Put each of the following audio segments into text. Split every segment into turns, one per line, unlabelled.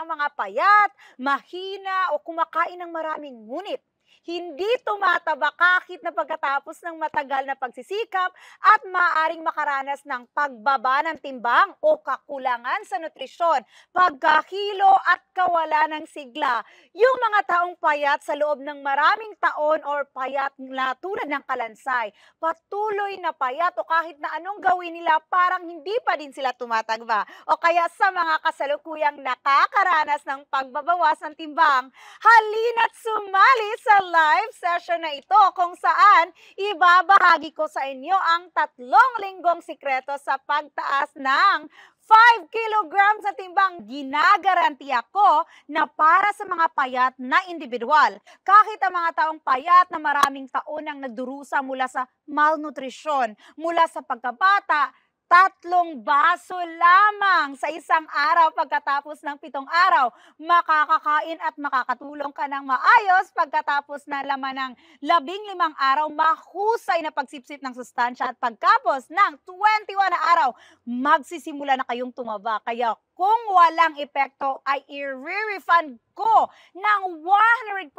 ang mga payat, mahina o kumakain ng maraming ngunit hindi tumataba kahit na pagkatapos ng matagal na pagsisikap at maaaring makaranas ng pagbaba ng timbang o kakulangan sa nutrisyon, pagkahilo at kawalan ng sigla. Yung mga taong payat sa loob ng maraming taon or payat na tulad ng kalansay, patuloy na payat o kahit na anong gawin nila parang hindi pa din sila tumatagba. O kaya sa mga kasalukuyang nakakaranas ng pagbabawas ng timbang, halina't sumali sa live session na ito kung saan ibabahagi ko sa inyo ang 3 linggong sikreto sa pagtaas ng 5 kilograms sa timbang. Ginagaranti ako na para sa mga payat na individual. Kahit ang mga taong payat na maraming taon ang nagdurusa mula sa malnutrisyon, mula sa pagkabata, 3 baso lamang sa isang araw pagkatapos ng 7 araw. Makakakain at makakatulong ka ng maayos pagkatapos na laman ng 15 araw. Mahusay na pagsipsip ng sustansya at pagkapos ng 21 na araw, magsisimula na kayong tumaba. Kaya kung walang epekto ay i-refund ko ng 100%.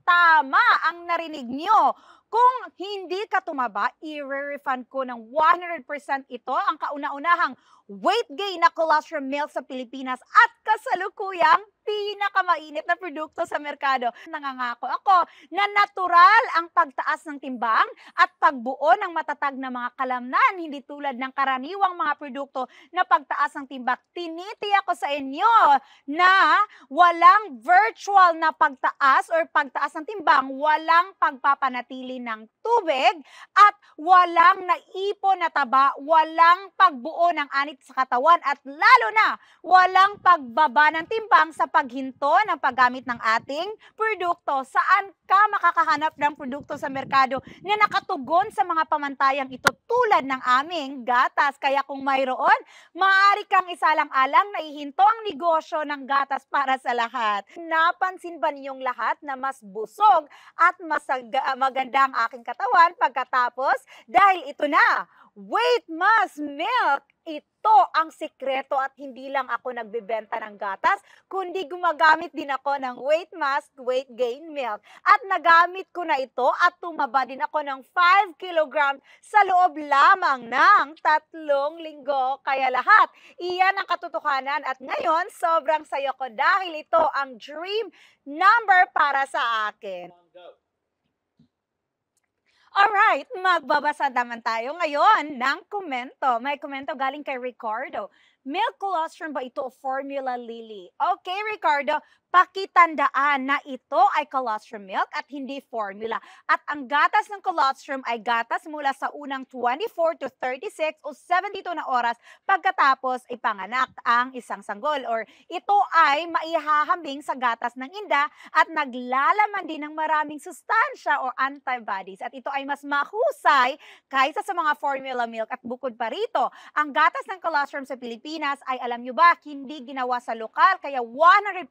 Tama ang narinig nyo. Kung hindi ka tumaba, i-refund ko ng 100% ito ang kauna-unahang weight gain na colostrum milk sa Pilipinas at kasalukuyang pinakamainit na produkto sa merkado. Nangangako ako na natural ang pagtaas ng timbang at pagbuo ng matatag na mga kalamnan, hindi tulad ng karaniwang mga produkto na pagtaas ng timbang. Tinitiyak ko sa inyo na walang virtual na pagtaas or pagtaas ng timbang, walang pagpapanatili ng tubig at walang naipon na taba, walang pagbuo ng anit sa katawan at lalo na walang pagbaba ng timbang sa paghinto ng paggamit ng ating produkto. Saan ka makakahanap ng produkto sa merkado na nakatugon sa mga pamantayang ito tulad ng aming gatas? Kaya kung mayroon, maaari kang isalang-alang na ihinto ang negosyo ng gatas para sa lahat. Napansin ba ninyong lahat na mas busog at mas maganda ang aking katawan pagkatapos? Dahil ito na, Weight Mas Milk! Ito ang sikreto at hindi lang ako nagbebenta ng gatas, kundi gumagamit din ako ng Weight Mas Weight Gain Milk. At nagamit ko na ito at tumaba din ako ng 5 kilograms sa loob lamang ng 3 linggo. Kaya lahat, iyan ang katotohanan at ngayon sobrang saya ko dahil ito ang dream number para sa akin. Alright, magbabasa naman tayo ngayon ng komento. May komento galing kay Ricardo. Milk colostrum ba ito o formula Lily? Okay, Ricardo, pakitandaan na ito ay colostrum milk at hindi formula. At ang gatas ng colostrum ay gatas mula sa unang 24 to 36 o 72 na oras pagkatapos ipanganak ang isang sanggol. Or ito ay maihahambing sa gatas ng inda at naglalaman din ng maraming sustansya o antibodies. At ito ay mas mahusay kaysa sa mga formula milk. At bukod pa rito, ang gatas ng colostrum sa Pilipinas ay alam nyo ba, hindi ginawa sa lokal, kaya 100%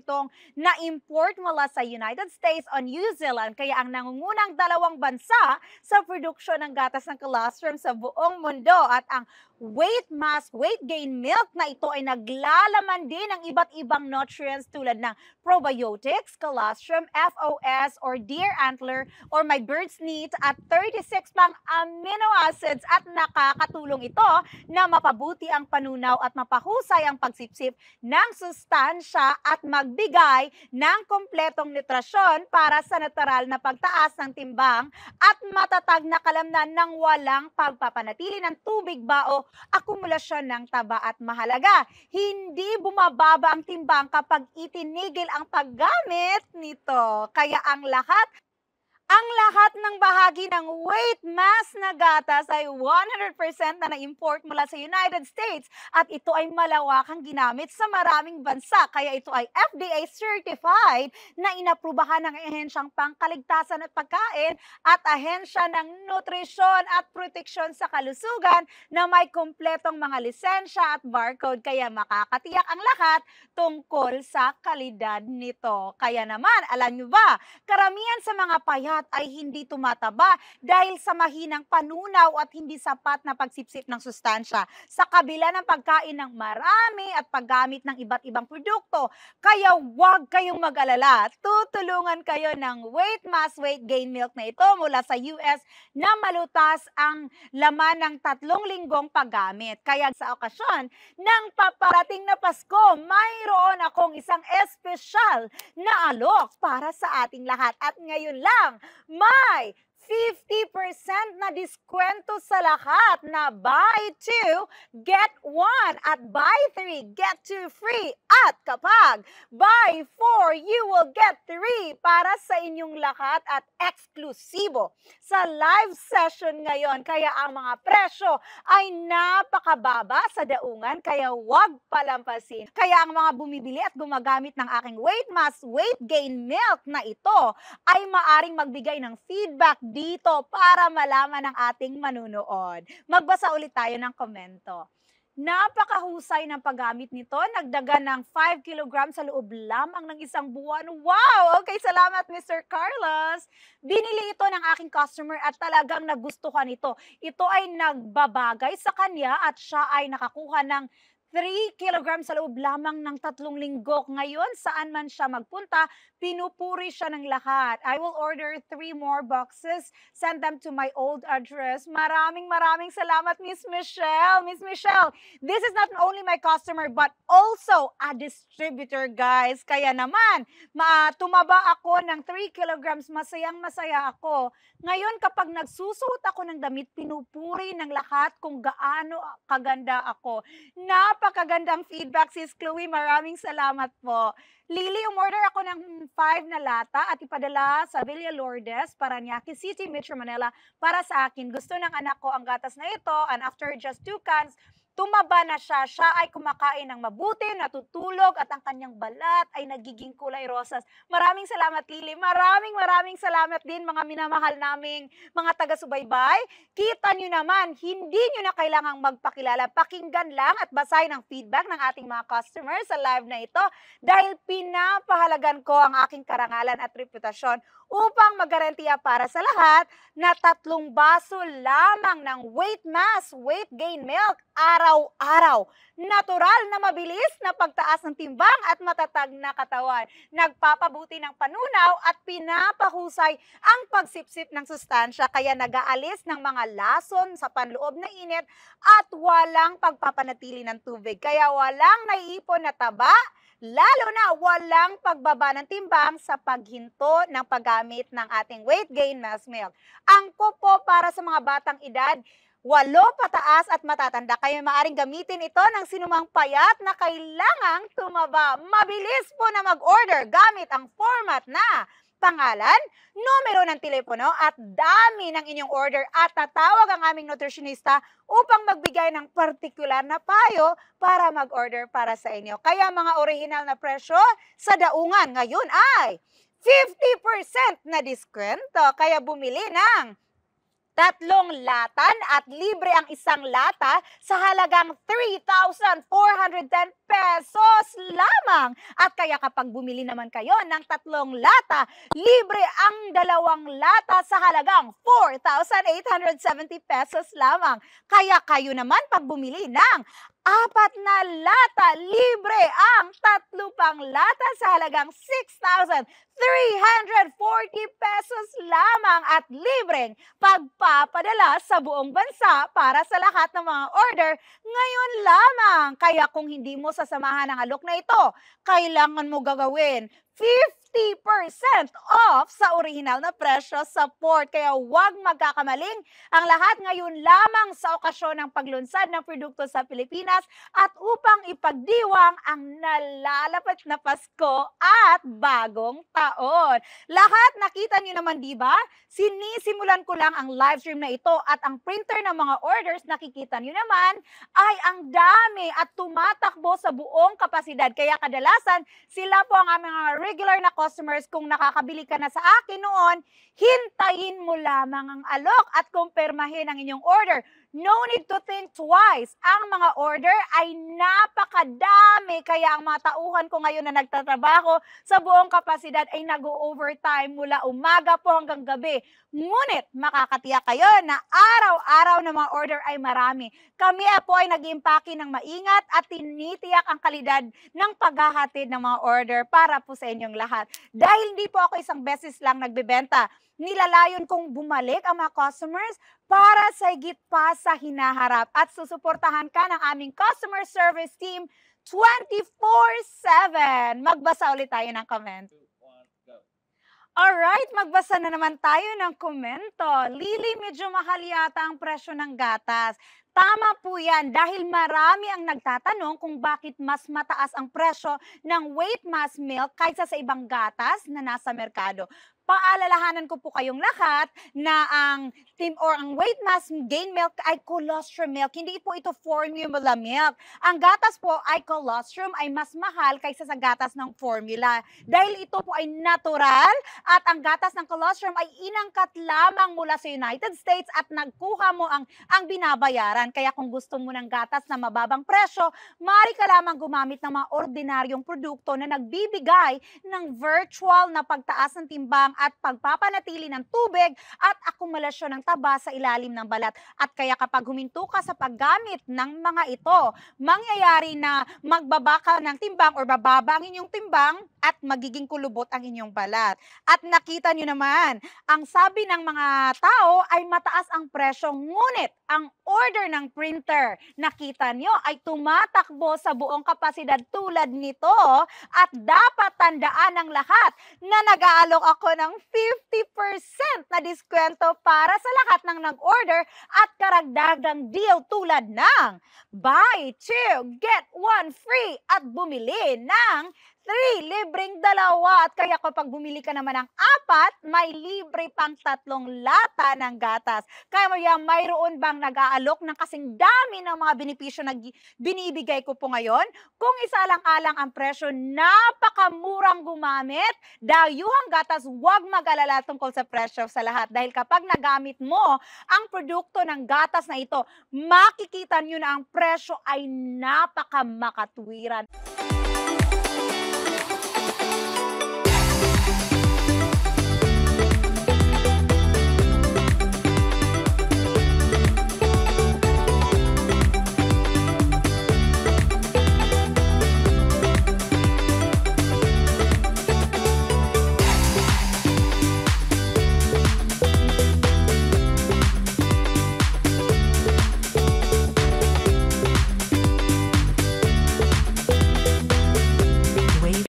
itong na-import mula sa United States o New Zealand. Kaya ang nangungunang 2 bansa sa produksyon ng gatas ng colostrum sa buong mundo. At ang Weight Mas Weight Gain Milk na ito ay naglalaman din ng iba't ibang nutrients tulad ng probiotics, colostrum, FOS or deer antler or my bird's nest at 36 pang amino acids at nakakatulong ito na mapabuti ang panunaw at mapahusay ang pagsipsip ng sustansya at magbigay ng kompletong nutrasyon para sa natural na pagtaas ng timbang at matatag na kalamnan ng walang pagpapanatili ng tubig ba o akumulasyon ng taba. At mahalaga, hindi bumababa ang timbang kapag itinigil ang paggamit nito. Kaya ang lahat ng bahagi ng Weight Mas na gatas ay 100% na na-import mula sa United States at ito ay malawakang ginamit sa maraming bansa. Kaya ito ay FDA certified na inaprubahan ng Ahensyang Pangkaligtasan at Pagkain at Ahensya ng Nutrisyon at Proteksyon sa Kalusugan na may kumpletong mga lisensya at barcode. Kaya makakatiyak ang lahat tungkol sa kalidad nito. Kaya naman, alam nyo ba, karamihan sa mga payat lahat ay hindi tumataba dahil sa mahinang panunaw at hindi sapat na pagsipsip ng sustansya sa kabila ng pagkain ng marami at paggamit ng iba't ibang produkto. Kaya huwag kayong mag-alala. Tutulungan kayo ng Weight Mass Weight Gain Milk na ito mula sa US na malutas ang laman ng 3 linggong paggamit. Kaya sa okasyon ng paparating na Pasko, mayroon akong isang espesyal na alok para sa ating lahat. At ngayon lang, may 50% na diskwento sa lahat na buy 2, get 1 at buy 3, get 2 free. At kapag buy 4, you will get 3 para sa inyong lahat at eksklusibo sa live session ngayon. Kaya ang mga presyo ay napakababa sa daungan, kaya huwag palampasin. Kaya ang mga bumibili at gumagamit ng aking Weight Mass Weight Gain Milk na ito ay maaring magbigay ng feedback dito para malaman ng ating manunood. Magbasa ulit tayo ng komento. Napakahusay ng paggamit nito. Nagdagan ng 5 kilogram sa loob lamang ng isang buwan. Wow! Okay, salamat Mr. Carlos. Binili ito ng aking customer at talagang nagustuhan ito. Ito ay nagbabagay sa kanya at siya ay nakakuha ng 3 kilograms sa loob lamang ng 3 linggo. Ngayon, saan man siya magpunta, pinupuri siya ng lahat. I will order 3 more boxes. Send them to my old address. Maraming salamat, Miss Michelle. Miss Michelle, this is not only my customer but also a distributor, guys. Kaya naman, tumaba ako ng 3 kilograms. Masayang-masaya ako. Ngayon, kapag nagsusuot ako ng damit, pinupuri ng lahat kung gaano kaganda ako. Napakagandang feedback, Sis Chloe. Maraming salamat po. Lily, umorder ako ng 5 na lata at ipadala sa Villa Lourdes, Parañaque City, Metro Manila para sa akin. Gusto ng anak ko ang gatas na ito and after just 2 cans, tumaba na siya. Siya ay kumakain ng mabuti, natutulog at ang kanyang balat ay nagiging kulay rosas. Maraming salamat, Lily. Maraming salamat din mga minamahal naming mga taga-subaybay. Kita nyo naman, hindi nyo na kailangang magpakilala. Pakinggan lang at basahin ang feedback ng ating mga customers sa live na ito dahil pinapahalagan ko ang aking karangalan at reputasyon upang magarantiya para sa lahat na 3 baso lamang ng Weight Mass Weight Gain Milk araw-araw. Natural na mabilis na pagtaas ng timbang at matatag na katawan. Nagpapabuti ng panunaw at pinapahusay ang pagsipsip ng sustansya kaya nag-aalis ng mga lason sa panloob na init at walang pagpapanatili ng tubig. Kaya walang naiipon na taba, lalo na walang pagbaba ng timbang sa paghinto ng paggamit ng ating Weight Gain Mass Milk. Angkop po para sa mga batang edad 8 pataas at matatanda. Kaya maaring gamitin ito ng sinumang payat na kailangang tumaba. Mabilis po na mag-order gamit ang format na pangalan, numero ng telepono at dami ng inyong order at tatawag ang aming nutritionista upang magbigay ng partikular na payo para mag-order para sa inyo. Kaya mga original na presyo sa daungan ngayon ay 50% na diskwento. Kaya bumili ng 3 latan at libre ang isang lata sa halagang 3,410 pesos lamang. At kaya kapag bumili naman kayo ng 3 lata, libre ang 2 lata sa halagang 4,870 pesos lamang. Kaya kayo naman pag bumili ng 4 na lata, libre ang 3 pang lata sa halagang 6,340 pesos lamang at libreng pagpapadala sa buong bansa para sa lahat ng mga order ngayon lamang. Kaya kung hindi mo sasamahan ang alok na ito, kailangan mo gagawin 50% off sa original na presyo sa port. Kaya huwag magkakamaling ang lahat ngayon lamang sa okasyon ng paglunsad ng produkto sa Pilipinas at upang ipagdiwang ang nalalapit na Pasko at bagong taon. Lahat nakita niyo naman, di ba? Sinisimulan ko lang ang live stream na ito at ang printer ng mga orders nakikita niyo naman ay ang dami at tumatakbo sa buong kapasidad. Kaya kadalasan sila po ang aming mga regular na customers. Kung nakakabili ka na sa akin noon, hintayin mo lamang ang alok at kumpirmahin ang inyong order. no need to think twice. Ang mga order ay napakadami. Kaya ang mga tauhan ko ngayon na nagtatrabaho sa buong kapasidad ay nag-overtime mula umaga po hanggang gabi. Ngunit makakatiyak kayo na araw-araw na mga order ay marami. Kami po ay nag-impake ng maingat at tinitiyak ang kalidad ng paghahatid ng mga order para po sa inyong lahat. Dahil hindi po ako isang beses lang nagbebenta, nilalayon kong bumalik ang mga customers para sa higit pa sa hinaharap at susuportahan ka ng aming customer service team 24/7. Magbasa ulit tayo ng comment. Alright, magbasa na naman tayo ng komento. Lily, medyo mahal yata ang presyo ng gatas. Tama po yan dahil marami ang nagtatanong kung bakit mas mataas ang presyo ng weight mass milk kaysa sa ibang gatas na nasa merkado. Paalalahanan ko po kayong lahat na ang weight mass gain milk ay colostrum milk. Hindi po ito formula milk. Ang gatas po ay colostrum ay mas mahal kaysa sa gatas ng formula. Dahil ito po ay natural at ang gatas ng colostrum ay inangkat lamang mula sa United States at nagkuha mo ang binabayaran. Kaya kung gusto mo ng gatas na mababang presyo, maaari ka lamang gumamit ng mga ordinaryong produkto na nagbibigay ng virtual na pagtaas ng timbang at pagpapanatili ng tubig at akumulasyon ng taba sa ilalim ng balat. At kaya kapag huminto ka sa paggamit ng mga ito, mangyayari na magbaba ka ng timbang or bababa ang inyong timbang at magiging kulubot ang inyong balat. At nakita nyo naman, ang sabi ng mga tao ay mataas ang presyo, ngunit ang order ng printer, nakita nyo, ay tumatakbo sa buong kapasidad tulad nito at dapat tandaan ng lahat na nag-aalok ako ng 50% na diskwento para sa lahat ng nag-order at karagdagang deal tulad ng buy 2, get 1 free at bumili ng 3, libreng 2. At kaya kapag bumili ka naman ng 4, may libre pang 3 lata ng gatas. Kaya mayroon bang nag-aalok ng kasing dami ng mga benepisyo na binibigay ko po ngayon? Kung isalang-alang ang presyo, napakamurang gumamit. Dayuhang gatas, huwag mag-alala tungkol sa presyo sa lahat. Dahil kapag nagamit mo ang produkto ng gatas na ito, makikita nyo na ang presyo ay napakamakatwiran.